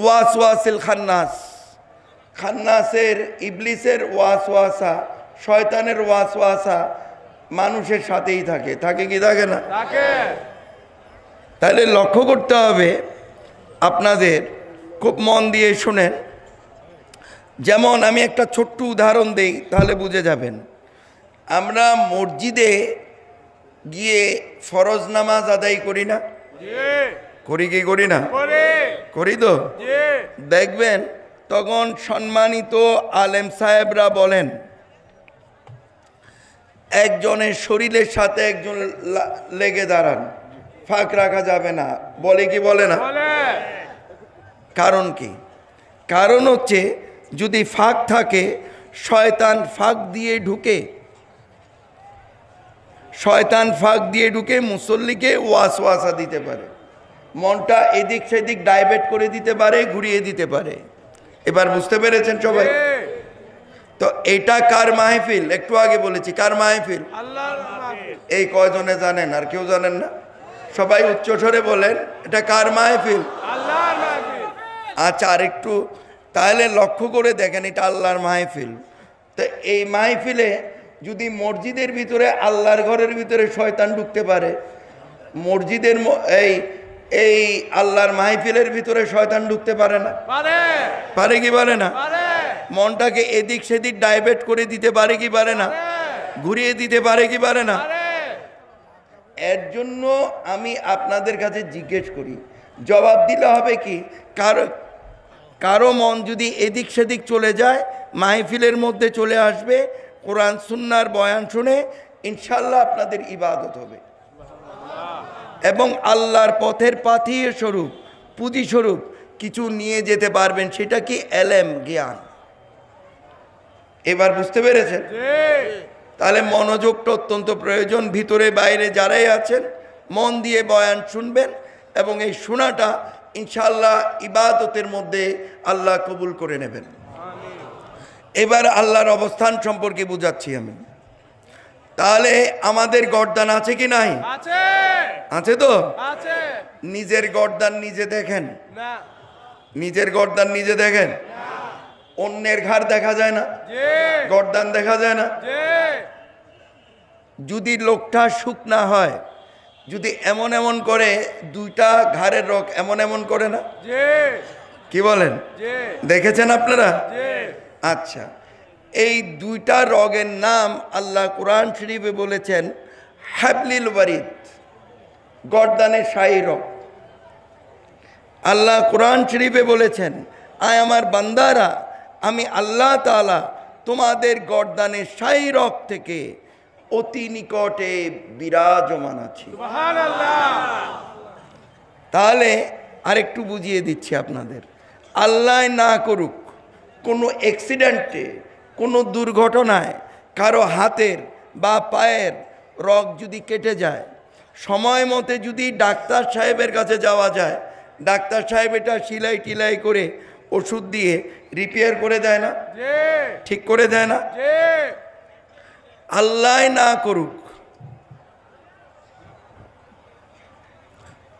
ওয়াসওয়াসিল খান্নাস, খান্নাসের ইবলিসের ওয়াসওয়াসা, শয়তানের ওয়াসওয়াসা মানুষের সাথেই থাকে, থাকে কি থাকে না? তাহলে লক্ষ্য করতে হবে আপনাদের, খুব মন দিয়ে শুনেন। যেমন আমি একটা ছোট্ট উদাহরণ দেই, তাহলে বুঝে যাবেন। আমরা মসজিদে গিয়ে ফরজ নামাজ আদায় করি না? করি কি করি না? করি তো। দেখবেন তখন সম্মানিত আলেম সাহেবরা বলেন একজনের শরীরের সাথে একজন লেগে দাঁড়ান, ফাঁক রাখা যাবে না, বলে কি বলে না? কারণ কি? কারণ হচ্ছে যদি ফাঁক থাকে, শয়তান ফাঁক দিয়ে ঢুকে, শয়তান ফাঁক দিয়ে ঢুকে মুসল্লিকে ওয়াসওয়াসা দিতে পারে, মনটা এদিক সেদিক ডাইভার্ট করে দিতে পারে, ঘুরিয়ে দিতে পারে। এবার বুঝতে পেরেছেন সবাই? তো এটা কার মাহফিল? একটু আগে বলেছি কার মাহফিল? এই কয়জনে জানেন? আর কেউ জানেন না? সবাই উচ্চস্বরে বলেন এটা কার মাহফিল? আচ্ছা, আর একটু তাহলে লক্ষ্য করে দেখেন, এটা আল্লাহর মাহফিল। তো এই মাহফিলে যদি মসজিদের ভিতরে, আল্লাহর ঘরের ভিতরে শয়তান ঢুকতে পারে, মসজিদের এই আল্লাহর মাহফিলের ভিতরে শয়তান ঢুকতে পারে না? পারে কি পারে না? মনটাকে এদিক সেদিক ডাইভার্ট করে দিতে পারে কি পারে না? ঘুরিয়ে দিতে পারে কি পারে না? এর জন্য আমি আপনাদের কাছে জিজ্ঞেস করি, জবাব দিলে হবে কি? কারো মন যদি এদিক সেদিক চলে যায়, মাহফিলের মধ্যে চলে আসবে, কোরআন সুন্নাহর বয়ান শুনে ইনশাল্লাহ আপনাদের ইবাদত হবে এবং আল্লাহর পথের পাথিয়ে স্বরূপ, পুঁজি স্বরূপ কিছু নিয়ে যেতে পারবেন। সেটা কি? এলেম, জ্ঞান। এবার বুঝতে পেরেছেন? তাহলে মনোযোগটা অত্যন্ত প্রয়োজন। ভিতরে বাইরে যারাই আছেন মন দিয়ে বয়ান শুনবেন এবং এই শোনাটা ইনশাআল্লাহ ইবাদতের মধ্যে আল্লাহ কবুল করে নেবেন। এবার আল্লাহর অবস্থান সম্পর্কে বুঝাচ্ছি আমি। তাহলে আমাদের গর্দান আছে কি নাই? আছে তো। নিজের গর্দান নিজে দেখেন? নিজের গর্দান নিজে দেখেন? অন্যের ঘাড় দেখা যায় না? গর্দান দেখা যায় না? যদি লোকটা শুকনা হয়, যদি এমন এমন করে, দুইটা ঘাড়ের রগ এমন এমন করে না? কি বলেন? দেখেছেন আপনারা? আচ্ছা, এই দুইটা রগের নাম আল্লাহ কোরআন শরীফে বলেছেন হাবলিল ওয়ারিদ, গর্দানের শাহী রগ। আল্লাহ কোরআন শরীফে বলেছেন, আয় আমার বান্দারা, আমি আল্লাহ তাআলা তোমাদের গর্দানের শাহী রগ থেকে অতি নিকটে বিরাজমান আছি। তাহলে আরেকটু বুঝিয়ে দিচ্ছি আপনাদের। আল্লাহ না করুক কোনো অ্যাক্সিডেন্টে, কোনো দুর্ঘটনায় কারো হাতের বা পায়ের রগ যদি কেটে যায়, সময় মতে যদি ডাক্তার সাহেবের কাছে যাওয়া যায়, ডাক্তার সাহেব এটা সেলাই টিলাই করে ওষুধ দিয়ে রিপেয়ার করে দেয় না? ঠিক করে দেয় না? আল্লাহ না করুক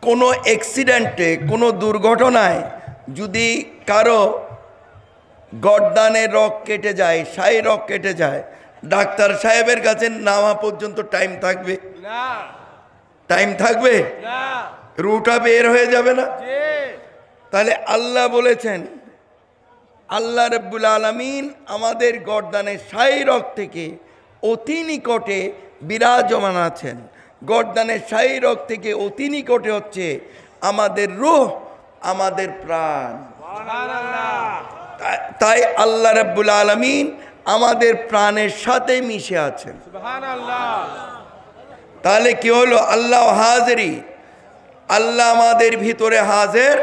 কোনো অ্যাক্সিডেন্টে, কোনো দুর্ঘটনায় যদি কারো গর্দানের রগ কেটে যায়, শাহী রগ কেটে যায়, ডাক্তার সাহেবের কাছে নামা পর্যন্ত টাইম থাকবে না? টাইম থাকবে না? রুটা বের হয়ে যাবে না? তাহলে আল্লাহ বলেছেন, আল্লাহ রাব্বুল আলামিন আমাদের গর্দানের শাহী রগ থেকে অতি নিকটে বিরাজমান আছেন। গর্দানের শাহী রগ থেকে অতি নিকটে হচ্ছে আমাদের রূহ, আমাদের প্রাণ। তাই আল্লাহ রাব্বুল আলামিন আমাদের প্রাণের সাথে মিশে আছেন। তাহলে কি হলো? আল্লাহ হাজিরি, আল্লাহ আমাদের ভিতরে হাজির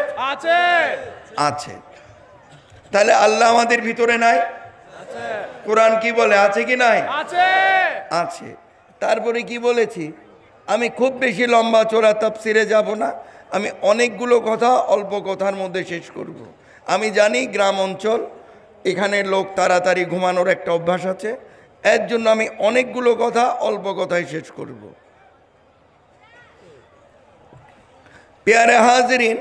আছে। তাহলে আল্লাহ আমাদের ভিতরে নাই? কোরআন কি বলে? আছে কি নাই? আছে। তারপরে কি বলেছি? আমি খুব বেশি লম্বা চোরা তাফসিরে যাব না, আমি অনেকগুলো কথা অল্প কথার মধ্যে শেষ করব। আমি জানি গ্রাম অঞ্চল, এখানে লোক তাড়াতাড়ি ঘুমানোর একটা অভ্যাস আছে, এর জন্য আমি অনেকগুলো কথা অল্প কথায় শেষ করব। প্যারে হাজরিন,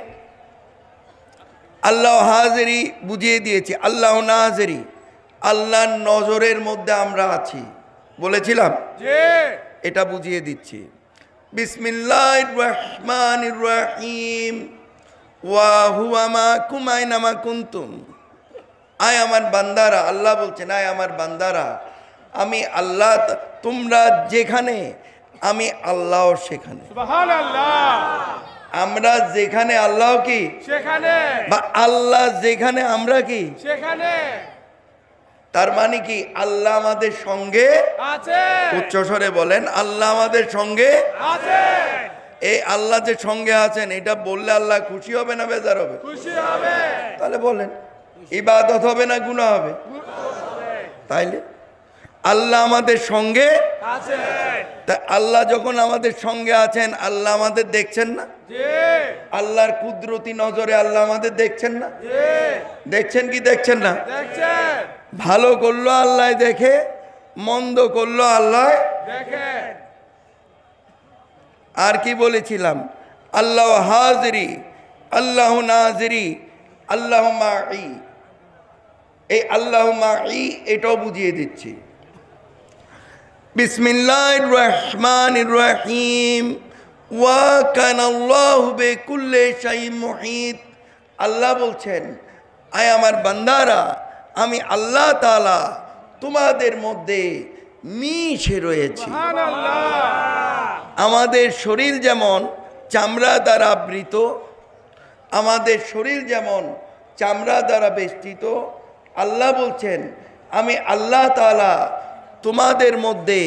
আল্লাহ হাজিরি বুঝিয়ে দিয়েছি, আল্লাহ নাজিরি, আল্লাহর নজরের মধ্যে আমরা আছি বলেছিলাম, এটা বুঝিয়ে দিচ্ছি। বিসমিল্লাহির রহমানির রহিম, ওয়া হুয়া মাকুম আইনামা কুনতুম। আয় আমার বান্দারা, আল্লাহ বলছেন, আয় আমার বান্দারা, আমি আল্লাহ, তোমরা যেখানে আমি আল্লাহ সেখানে। সুবহানাল্লাহ। আমরা যেখানে আল্লাহ কি সেখানে, বা আল্লাহ যেখানে আমরা কি সেখানে। তার মানে কি আল্লাহ আমাদের সঙ্গে আছে, উচ্চস্বরে বলেন, আল্লাহ আমাদের সঙ্গে আছে। এই আল্লাহ যে সঙ্গে আছেন এটা বললে আল্লাহ খুশি হবে না বেজার হবে? খুশি হবে। তাহলে বলেন ইবাদত হবে না গুনাহ হবে? তাইলে আল্লাহ আমাদের সঙ্গে আছে। তা আল্লাহ যখন আমাদের সঙ্গে আছেন, আল্লাহ আমাদের দেখছেন না? জি, আল্লাহর কুদরতি নজরে আল্লাহ আমাদের দেখছেন না? জি। দেখছেন কি দেখছেন না? দেখছেন, ভালো করলো আল্লাহ দেখে, মন্দ করলো আল্লাহ। দেখেন। আর কি বলেছিলাম? আল্লাহ হাজিরি, আল্লাহ নাজিরি, আল্লাহ মাই। এই আল্লাহ মাই এটাও বুঝিয়ে দিচ্ছি। বিসমিল্লাহির রহমানির রহিম, ওয়া কানাল্লাহু বিকুল্লি শাইইন মুহিত। আল্লাহ বলছেন, আয় আমার বান্দারা, আমি আল্লাহ তাআলা তোমাদের মধ্যে মিশে রয়েছি। সুবহানাল্লাহ। আমাদের শরীর যেমন চামড়া দ্বারা আবৃত, আমাদের শরীর যেমন চামড়া দ্বারা বেষ্টিত, আল্লাহ বলছেন, আমি আল্লাহ তাআলা তোমাদের মধ্যে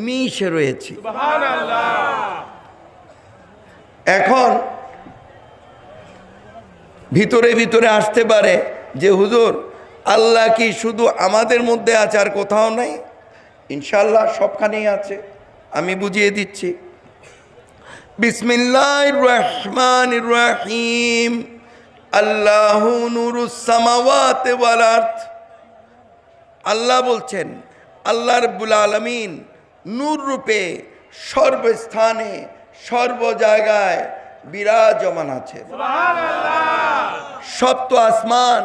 মিশে রয়েছি। সুবহানাল্লাহ। এখন ভিতরে ভিতরে আসতে পারে যে হুজুর আল্লাহ কি শুধু আমাদের মধ্যে আছে আর কোথাও নাই? ইনশাআল্লাহ সবখানেই আছে, আমি বুঝিয়ে দিচ্ছি। বিসমিল্লাহির রহমানির রহিম, আল্লাহু নূরুস সামাওয়াতি ওয়াল আরদ। আল্লাহ বলছেন, আল্লাহ রাব্বুল আলামিন নূর রূপে সর্বস্থানে সর্ব জায়গায় বিরাজমান আছেন। সুবহানাল্লাহ। সপ্ত আসমান,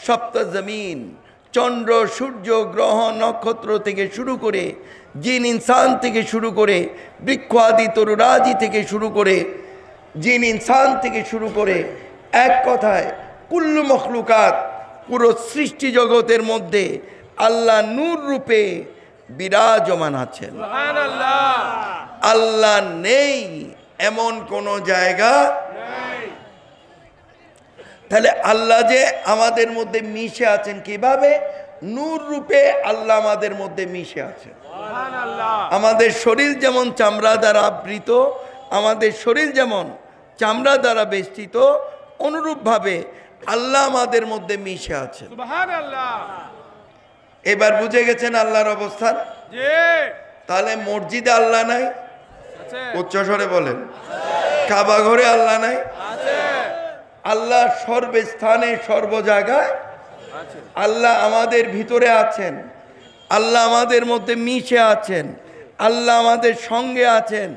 সপ্ত জমিন, চন্দ্র সূর্য গ্রহ নক্ষত্র থেকে শুরু করে, জিন ইনসান থেকে শুরু করে, বৃক্ষ আদি তরুরাজি থেকে শুরু করে, জিন ইনসান থেকে শুরু করে, এক কথায় কুল্লু মখলুকাত, পুরো সৃষ্টি জগতের মধ্যে আল্লাহ নূর রূপে বিরাজমান আছেন। সুবহানাল্লাহ। আল্লাহ নেই এমন কোন জায়গা নেই। তাহলে আল্লাহ যে আমাদের মধ্যে মিশে আছেন কিভাবে? নূর রূপে আল্লাহ আমাদের মধ্যে মিশে আছেন। সুবহানাল্লাহ। আমাদের শরীর যেমন চামড়া দ্বারা আবৃত, আমাদের শরীর যেমন চামড়া দ্বারা বেষ্টিত, অনুরূপভাবে আল্লাহ আমাদের মধ্যে মিশে আছেন। সুবহানাল্লাহ। এবার বুঝে গেছেন আল্লাহর অবস্থান? জি, তাহলে মসজিদে আল্লাহ নাই? আছে, উচ্চস্বরে বলেন। কাবা ঘরে আল্লাহ নাই? আছে, আল্লাহ সর্বস্থানে সর্ব জায়গায় আছে। আল্লাহ আমাদের ভিতরে আছেন, আল্লাহ আমাদের মধ্যে মিশে আছেন, আল্লাহ আমাদের সঙ্গে আছেন।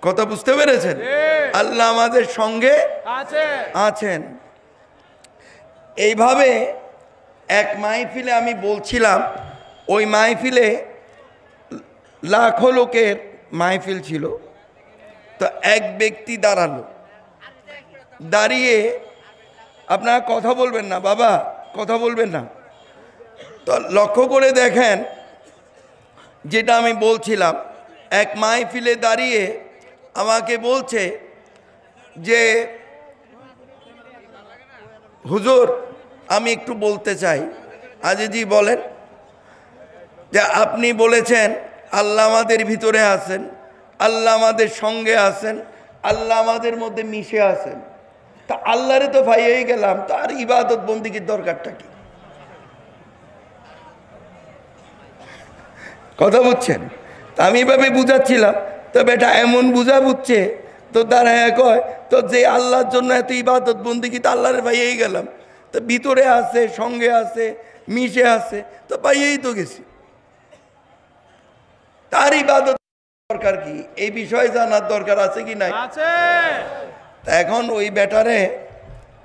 কথা বুঝতে পেরেছেন? আল্লাহ আমাদের সঙ্গে আছে। আছেন। এইভাবে এক মাহফিলে আমি বলছিলাম, ওই মাহফিলে লাখো লোকের মাহফিল ছিল। তো এক ব্যক্তি দাঁড়ালো, দাঁড়িয়ে, আপনারা কথা বলবেন না বাবা, কথা বলবেন না। তো লক্ষ্য করে দেখেন যেটা আমি বলছিলাম, এক মাহফিলে দাঁড়িয়ে আমাকে বলছে যে হুজুর আমি একটু বলতে চাই। জি বলেন। যে আপনি বলেছেন আল্লাহ আমাদের ভিতরে আছেন, আল্লাহ আমাদের সঙ্গে আছেন, আল্লাহ আমাদের মধ্যে মিশে আছেন। তা আল্লাহরে তো পাইয়েই গেলাম, তার ইবাদত বন্দিগির দরকারটা কি? কথা বুঝছেন? তা আমি এভাবে বুঝাচ্ছিলাম, তো বেটা এমন বুঝা বুঝছে তো দাঁড়ায় কয়, তো যে আল্লাহর জন্য এত ইবাদত বন্দিগি, তো আল্লাহরে পাইয়েই গেলাম, তো ভিতরে আছে, সঙ্গে আছে, মিশে আছে, তো পাইয়েই তো গেছি, তার ইবাদত দরকার কি? এই বিষয়ে জানার দরকার আছে কি নাই? আছে। এখন ওই বেটারে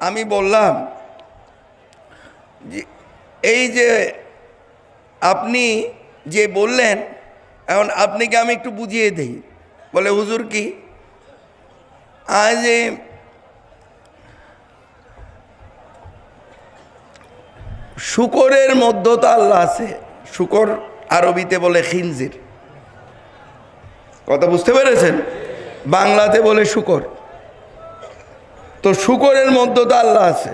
আমি বললাম যে এই যে আপনি যে বললেন, এখন আপনাকে আমি একটু বুঝিয়ে দিই। বলে হুজুর কি? আজ শুকরের মধ্যে তো আল্লাহ আছে। শুকর আরবিতে বলে খিনজির, কথা বুঝতে পেরেছেন? বাংলাতে বলে শুকর। তো শুকরের মধ্যে তো আল্লাহ আছে।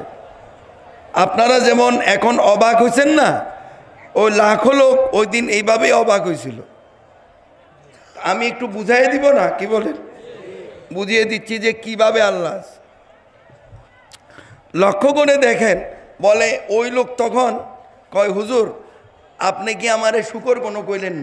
আপনারা যেমন এখন অবাক হয়েছেন না, ওই লাখো লোক ওই দিন এইভাবেই অবাক হয়েছিল। আমি একটু বুঝাই দিব না, কি বলেন? বুঝিয়ে দিচ্ছি যে কিভাবে আল্লাহ আছে। লক্ষ্য করে দেখেন, বলে ওই লোক তখন কয় হুজুর আপনি কি আমারে শুকর কোনো কইলেন না?